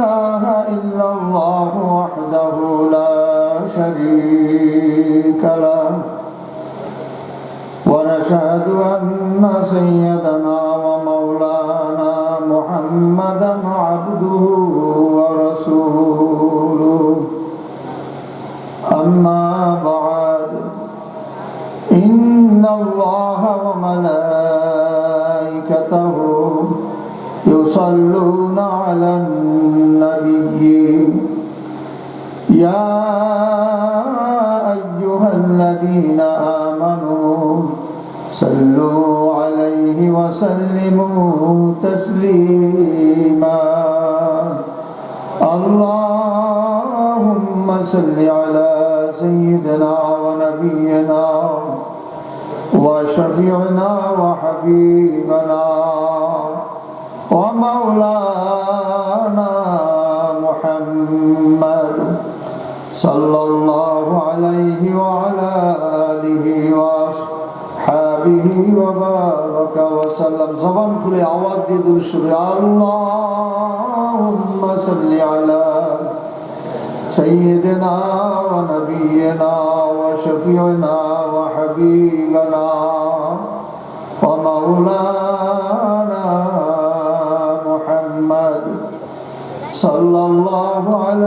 إله إلا الله وحده لا شريك له ونشهد أن سيدنا ومولانا محمدا عبده ورسوله أما بعد إن الله وملائكته يصلون على النبي يا أيها الذين آمنوا صلوا عليه وسلموا تسليما اللهم صل على سيدنا ونبينا وشفيعنا وحبيبنا ومولانا محمد صلى الله عليه وعلى آله وصحبه وبارك وسلم زبان খুলে আওয়াজ দিয়ে দুরূদ শরীফ আল্লাহুম্মা সাল্লি আলা سيدنا ونبينا وشفيعنا وحبيبنا ومولانا محمد صلى الله عليه